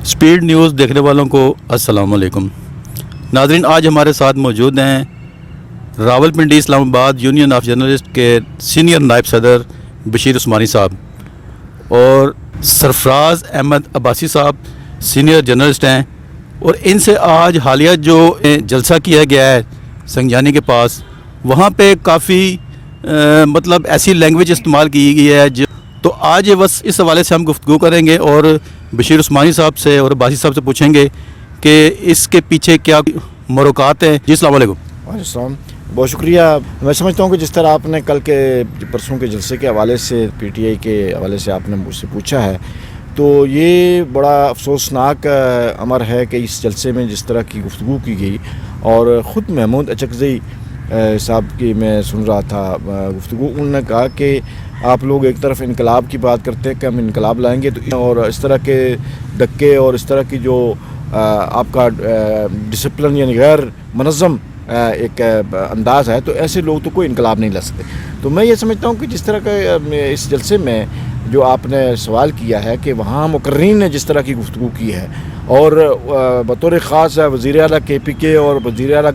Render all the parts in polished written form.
Speed news دیکھنے والوں کو السلام علیکم ناظرین، آج ہمارے ساتھ موجود ہیں راولپنڈی اسلام آباد یونین آف جرنلسٹ کے سینئر نائب صدر بشیر عثمانی صاحب اور سرفراز احمد عباسی صاحب سینئر جرنلسٹ ہیں، اور ان سے آج حالیہ جو جلسہ کیا گیا ہے سنگجانی کے پاس، وہاں پہ کافی مطلب ایسی لینگویج استعمال کی گئی ہے تو آج بس اس حوالے سے ہم گفتگو کریں گے اور بشیر عثمانی صاحب سے اور عباسی صاحب سے پوچھیں گے کہ اس کے پیچھے کیا مروکات ہیں۔ جی السلام علیکم۔ وعلیکم السلام، بہت شکریہ۔ میں سمجھتا ہوں کہ جس طرح آپ نے کل کے پرسوں کے جلسے کے حوالے سے پی ٹی آئی کے حوالے سے آپ نے مجھ سے پوچھا ہے، تو یہ بڑا افسوسناک امر ہے کہ اس جلسے میں جس طرح کی گفتگو کی گئی، اور خود محمود اچکزئی صاحب کی میں سن رہا تھا گفتگو، انہوں نے کہا کہ آپ لوگ ایک طرف انقلاب کی بات کرتے ہیں کہ ہم انقلاب لائیں گے، تو اور اس طرح کے ڈکے اور اس طرح کی جو آپ کا ڈسپلن یعنی غیر منظم ایک انداز ہے، تو ایسے لوگ تو کوئی انقلاب نہیں لا سکتے۔ تو میں یہ سمجھتا ہوں کہ جس طرح کا اس جلسے میں جو آپ نے سوال کیا ہے کہ وہاں مقررین نے جس طرح کی گفتگو کی ہے، اور بطور خاص وزیر اعلیٰ کے پی کے اور وزیر اعلیٰ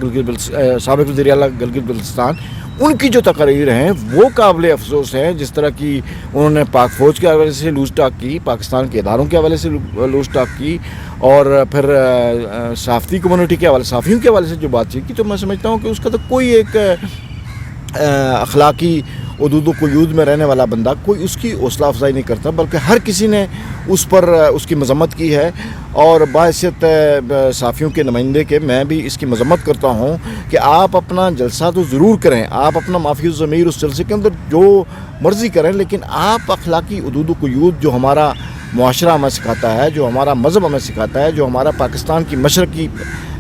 سابق وزیر اعلیٰ گلگت بلتستان، ان کی جو تقاریر ہیں وہ قابل افسوس ہیں۔ جس طرح کی انہوں نے پاک فوج کے حوالے سے لوز ٹاک کی، پاکستان کے اداروں کے حوالے سے لوز ٹاک کی، اور پھر صحافتی کمیونٹی کے حوالے صحافیوں کے حوالے سے جو بات چیت کی، تو میں سمجھتا ہوں کہ اس کا تو کوئی ایک اخلاقی حدود و قیود میں رہنے والا بندہ کوئی اس کی حوصلہ افزائی نہیں کرتا، بلکہ ہر کسی نے اس پر اس کی مذمت کی ہے، اور بحیثیت صحافیوں کے نمائندے کے میں بھی اس کی مذمت کرتا ہوں کہ آپ اپنا جلسہ تو ضرور کریں، آپ اپنا معافی الضمیر اس جلسے کے اندر جو مرضی کریں، لیکن آپ اخلاقی حدود و قیود جو ہمارا معاشرہ ہمیں سکھاتا ہے، جو ہمارا مذہب ہمیں سکھاتا ہے، جو ہمارا پاکستان کی مشرقی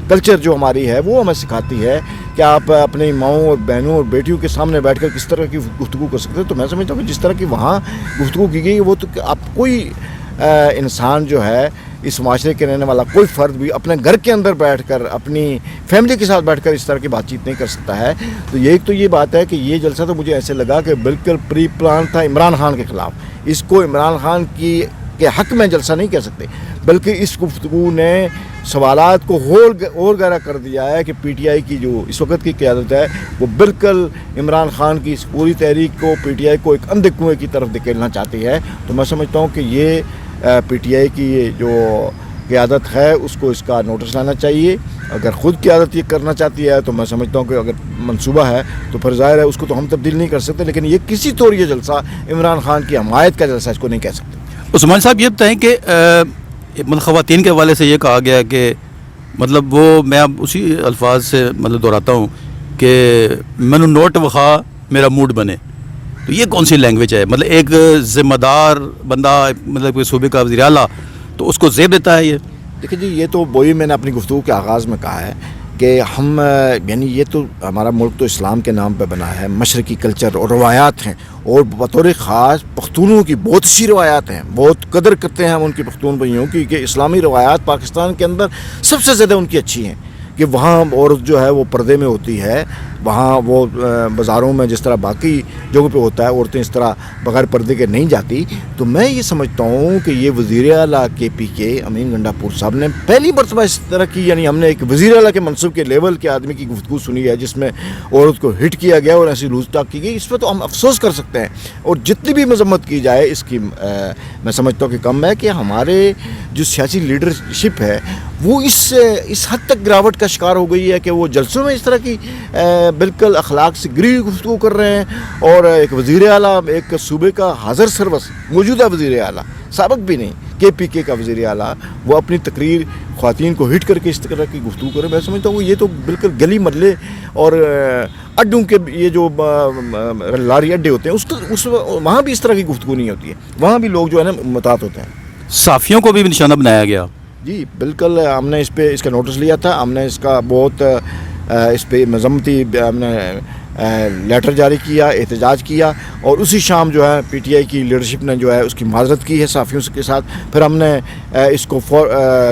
کلچر جو ہماری ہے وہ ہمیں سکھاتی ہے کہ آپ اپنی ماؤں اور بہنوں اور بیٹیوں کے سامنے بیٹھ کر کس طرح کی گفتگو کر سکتے ہیں۔ تو میں سمجھتا ہوں کہ جس طرح کی وہاں گفتگو کی گئی، وہ تو آپ کوئی انسان جو ہے اس معاشرے کے رہنے والا کوئی فرد بھی اپنے گھر کے اندر بیٹھ کر اپنی فیملی کے ساتھ بیٹھ کر اس طرح کی بات چیت نہیں کر سکتا ہے۔ تو ایک تو یہ بات ہے کہ یہ جلسہ تو مجھے ایسے لگا کہ بالکل پری پلان تھا عمران خان کے خلاف۔ اس کو عمران خان کے حق میں جلسہ نہیں کہہ سکتے، بلکہ اس گفتگو نے سوالات کو اور گہرا کر دیا ہے کہ پی ٹی آئی کی جو اس وقت کی قیادت ہے وہ بالکل عمران خان کی اس پوری تحریک کو، پی ٹی آئی کو ایک اندھے کنویں کی طرف دھکیلنا چاہتی ہے۔ تو میں سمجھتا ہوں کہ یہ پی ٹی آئی کی جو قیادت ہے اس کو اس کا نوٹس لانا چاہیے۔ اگر خود قیادت یہ کرنا چاہتی ہے تو میں سمجھتا ہوں کہ اگر منصوبہ ہے تو پھر ظاہر ہے اس کو تو ہم تبدیل نہیں کر سکتے، لیکن یہ کسی طور یہ جلسہ عمران خان کی حمایت کا جلسہ اس کو نہیں کہہ سکتے۔ عثمان صاحب یہ بتائیں کہ خواتین کے حوالے سے یہ کہا گیا کہ مطلب وہ میں اب اسی الفاظ سے مطلب دہراتا ہوں کہ مینو نوٹ وخا میرا موڈ بنے، تو یہ کون سی لینگویج ہے؟ مطلب ایک ذمہ دار بندہ مطلب کوئی صوبے کا وزیر اعلیٰ تو اس کو زیب دیتا ہے یہ؟ دیکھیں جی، یہ تو وہی میں نے اپنی گفتگو کے آغاز میں کہا ہے کہ ہم یعنی یہ تو ہمارا ملک تو اسلام کے نام پہ بنا ہے، مشرقی کلچر اور روایات ہیں، اور بطور خاص پختونوں کی بہت سی روایات ہیں، بہت قدر کرتے ہیں ہم ان کی پختون بھائیوں کی کہ اسلامی روایات پاکستان کے اندر سب سے زیادہ ان کی اچھی ہیں، کہ وہاں عورت جو ہے وہ پردے میں ہوتی ہے، وہاں وہ بازاروں میں جس طرح باقی جگہوں پہ ہوتا ہے عورتیں اس طرح بغیر پردے کے نہیں جاتی۔ تو میں یہ سمجھتا ہوں کہ یہ وزیر اعلیٰ کے پی کے امین گنڈاپور صاحب نے پہلی مرتبہ اس طرح کی، یعنی ہم نے ایک وزیر اعلیٰ کے منصب کے لیول کے آدمی کی گفتگو سنی ہے جس میں عورت کو ہٹ کیا گیا اور ایسی لوز ٹاک کی گئی۔ اس پہ تو ہم افسوس کر سکتے ہیں، اور جتنی بھی مذمت کی جائے اس کی میں سمجھتا ہوں کہ کم ہے، کہ ہمارے جو سیاسی لیڈرشپ ہے وہ اس حد تک گراوٹ کا شکار ہو گئی ہے کہ وہ جلسوں میں اس طرح کی بالکل اخلاق سے گری گفتگو کر رہے ہیں، اور ایک وزیر اعلیٰ ایک صوبے کا حاضر سروس موجودہ وزیر اعلیٰ، سابق بھی نہیں، کے پی کے کا وزیر اعلیٰ، وہ اپنی تقریر خواتین کو ہٹ کر کے اس طرح کی گفتگو کرے۔ میں سمجھتا ہوں یہ تو بالکل گلی محلے اور اڈوں کے یہ جو لاری اڈے ہوتے ہیں وہاں بھی اس طرح کی گفتگو نہیں ہوتی ہے، وہاں بھی لوگ جو ہے نا متعارف ہوتے ہیں۔ صحافیوں کو بھی نشانہ بنایا گیا؟ جی بالکل، ہم نے اس کا نوٹس لیا تھا، ہم نے اس کا بہت اس پہ مذمتی ہم نے لیٹر جاری کیا, احتجاج کیا, اور اسی شام جو ہے پی ٹی آئی کی لیڈرشپ نے جو ہے اس کی معذرت کی ہے صحافیوں کے ساتھ. پھر ہم نے اس کو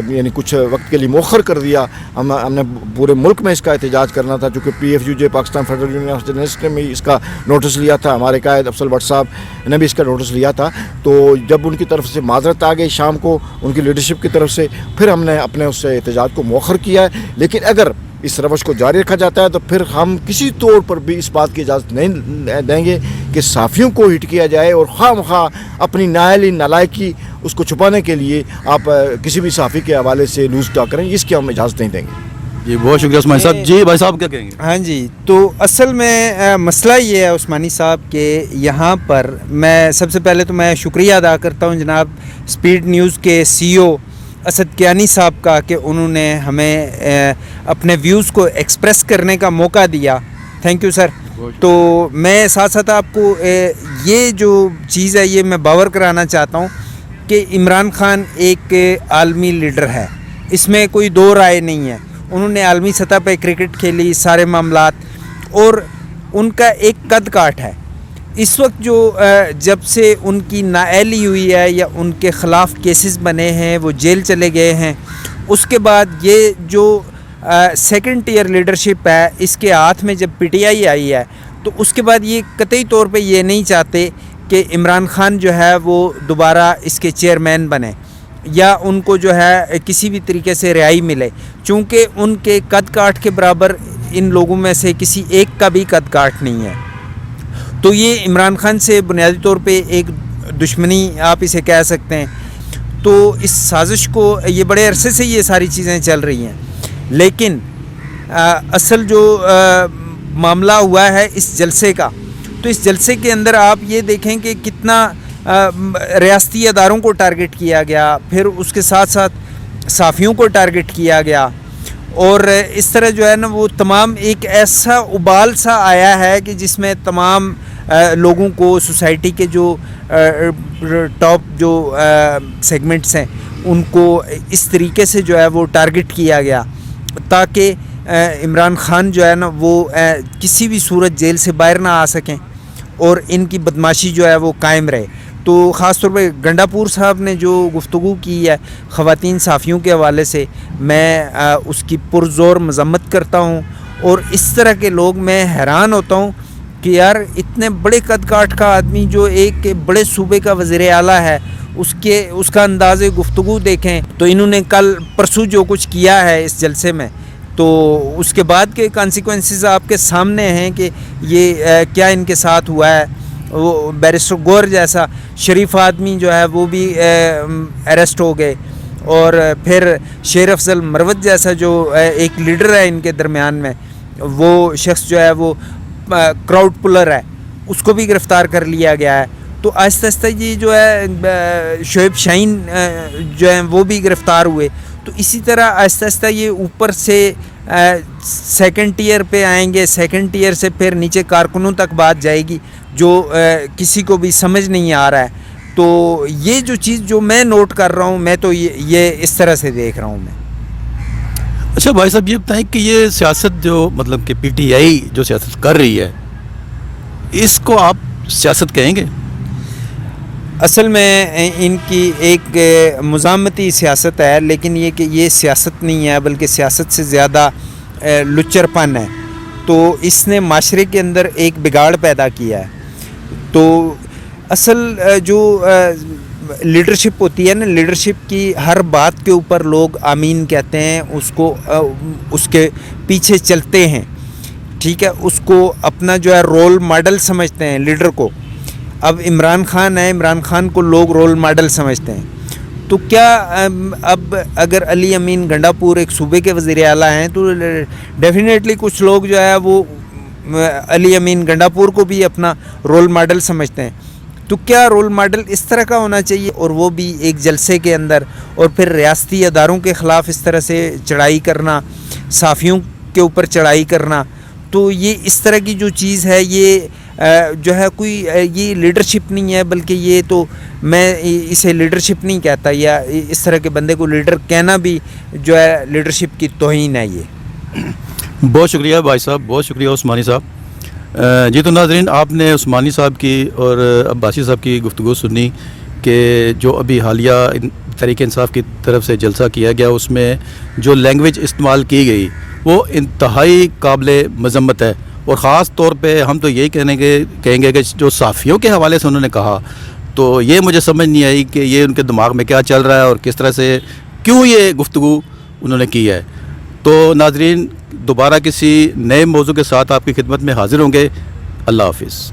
یعنی کچھ وقت کے لیے مؤخر کر دیا. ہم نے پورے ملک میں اس کا احتجاج کرنا تھا, چونکہ P if you J Pakistan federal union of journalist نے بھی اس کا نوٹس لیا تھا, ہمارے قائد افضل بٹ صاحب نے بھی اس کا نوٹس لیا تھا. تو جب ان کی طرف سے معذرت آ گئی شام کو ان کی لیڈرشپ کی طرف سے, پھر ہم نے اپنے اس سے احتجاج کو مؤخر کیا ہے. لیکن اگر اس روش کو جاری رکھا جاتا ہے تو پھر ہم کسی طور پر بھی اس بات کی اجازت نہیں دیں گے کہ صحافیوں کو ہٹ کیا جائے اور خواہ مخواہ اپنی نااہلی نالائکی اس کو چھپانے کے لیے آپ کسی بھی صحافی کے حوالے سے لوز ٹاک کریں, اس کی ہم اجازت نہیں دیں گے. جی بہت شکریہ عثمانی صاحب. جی بھائی صاحب کیا کہیں گے؟ ہاں جی, تو اصل میں مسئلہ یہ ہے عثمانی صاحب کہ یہاں پر میں سب سے پہلے تو میں شکریہ ادا کرتا ہوں جناب سپیڈ نیوز کے سی او اسد کیانی صاحب کا کہ انہوں نے ہمیں اپنے ویوز کو ایکسپریس کرنے کا موقع دیا. Thank you sir. تو میں ساتھ ساتھ آپ کو یہ جو چیز ہے یہ میں باور کرانا چاہتا ہوں کہ عمران خان ایک عالمی لیڈر ہے, اس میں کوئی دو رائے نہیں ہے. انہوں نے عالمی سطح پہ کرکٹ کھیلی, سارے معاملات, اور ان کا ایک قد کاٹ ہے. اس وقت جو جب سے ان کی نااہلی ہوئی ہے یا ان کے خلاف کیسز بنے ہیں, وہ جیل چلے گئے ہیں, اس کے بعد یہ جو سیکنڈ ٹیئر لیڈرشپ ہے اس کے ہاتھ میں جب پی ٹی آئی آئی ہے, تو اس کے بعد یہ قطعی طور پہ یہ نہیں چاہتے کہ عمران خان جو ہے وہ دوبارہ اس کے چیئرمین بنے یا ان کو جو ہے کسی بھی طریقے سے رہائی ملے, چونکہ ان کے قد کاٹ کے برابر ان لوگوں میں سے کسی ایک کا بھی قد کاٹ نہیں ہے. تو یہ عمران خان سے بنیادی طور پہ ایک دشمنی آپ اسے کہہ سکتے ہیں. تو اس سازش کو یہ بڑے عرصے سے یہ ساری چیزیں چل رہی ہیں, لیکن اصل جو معاملہ ہوا ہے اس جلسے کا, تو اس جلسے کے اندر آپ یہ دیکھیں کہ کتنا ریاستی اداروں کو ٹارگٹ کیا گیا, پھر اس کے ساتھ ساتھ صحافیوں کو ٹارگٹ کیا گیا, اور اس طرح جو ہے نا وہ تمام ایک ایسا ابال سا آیا ہے کہ جس میں تمام لوگوں کو سوسائٹی کے جو ٹاپ جو سیگمنٹس ہیں ان کو اس طریقے سے جو ہے وہ ٹارگٹ کیا گیا تاکہ عمران خان جو ہے نا وہ کسی بھی صورت جیل سے باہر نہ آ سکیں اور ان کی بدماشی جو ہے وہ قائم رہے. تو خاص طور پہ گنڈا پور صاحب نے جو گفتگو کی ہے خواتین صحافیوں کے حوالے سے, میں اس کی پرزور مذمت کرتا ہوں. اور اس طرح کے لوگ, میں حیران ہوتا ہوں کہ یار اتنے بڑے قد کاٹ کا آدمی جو ایک بڑے صوبے کا وزیر اعلیٰ ہے, اس کا انداز گفتگو دیکھیں. تو انہوں نے کل پرسوں جو کچھ کیا ہے اس جلسے میں, تو اس کے بعد کے کانسیکوینسز آپ کے سامنے ہیں کہ یہ کیا ان کے ساتھ ہوا ہے. وہ بیرسٹر گور جیسا شریف آدمی جو ہے وہ بھی اریسٹ ہو گئے, اور پھر شیر افضل مروت جیسا جو ایک لیڈر ہے ان کے درمیان میں, وہ شخص جو ہے وہ کراؤڈ پلر ہے, اس کو بھی گرفتار کر لیا گیا ہے. تو آہستہ آہستہ یہ جو ہے شعیب شاہین جو ہیں وہ بھی گرفتار ہوئے. تو اسی طرح آہستہ آہستہ یہ اوپر سے سیکنڈ ٹیئر پہ آئیں گے, سیکنڈ ٹیئر سے پھر نیچے کارکنوں تک بات جائے گی جو کسی کو بھی سمجھ نہیں آ رہا ہے. تو یہ جو چیز جو میں نوٹ کر رہا ہوں, میں تو یہ اس طرح سے دیکھ رہا ہوں میں. اچھا بھائی صاحب یہ بتائیں کہ یہ سیاست جو مطلب کہ پی ٹی آئی جو سیاست کر رہی ہے, اس کو آپ سیاست کہیں گے؟ اصل میں ان کی ایک مزاحمتی سیاست ہے, لیکن یہ کہ یہ سیاست نہیں ہے بلکہ سیاست سے زیادہ لچر پن ہے. تو اس نے معاشرے کے اندر ایک بگاڑ پیدا کیا ہے. تو اصل جو لیڈرشپ ہوتی ہے نا, لیڈرشپ کی ہر بات کے اوپر لوگ آمین کہتے ہیں, اس کے پیچھے چلتے ہیں, ٹھیک ہے, اس کو اپنا جو ہے رول ماڈل سمجھتے ہیں لیڈر کو. اب عمران خان ہے, عمران خان کو لوگ رول ماڈل سمجھتے ہیں. تو کیا اب اگر علی امین گنڈا پور ایک صوبے کے وزیر اعلیٰ ہیں تو ڈیفینیٹلی کچھ لوگ جو ہے وہ علی امین گنڈا پور کو بھی اپنا رول ماڈل سمجھتے ہیں. تو کیا رول ماڈل اس طرح کا ہونا چاہیے, اور وہ بھی ایک جلسے کے اندر, اور پھر ریاستی اداروں کے خلاف اس طرح سے چڑھائی کرنا, صحافیوں کے اوپر چڑھائی کرنا. تو یہ اس طرح کی جو چیز ہے یہ جو ہے کوئی یہ لیڈرشپ نہیں ہے, بلکہ یہ تو میں اسے لیڈرشپ نہیں کہتا, یا اس طرح کے بندے کو لیڈر کہنا بھی جو ہے لیڈرشپ کی توہین ہے. یہ بہت شکریہ بھائی صاحب, بہت شکریہ عثمانی صاحب. جی تو ناظرین، آپ نے عثمانی صاحب کی اور عباسی صاحب کی گفتگو سنی کہ جو ابھی حالیہ تحریک انصاف کی طرف سے جلسہ کیا گیا، اس میں جو لینگویج استعمال کی گئی وہ انتہائی قابل مذمت ہے، اور خاص طور پہ ہم تو یہی کہیں گے کہ جو صحافیوں کے حوالے سے انہوں نے کہا، تو یہ مجھے سمجھ نہیں آئی کہ یہ ان کے دماغ میں کیا چل رہا ہے اور کس طرح سے کیوں یہ گفتگو انہوں نے کی ہے۔ تو ناظرین، دوبارہ کسی نئے موضوع کے ساتھ آپ کی خدمت میں حاضر ہوں گے۔ اللہ حافظ۔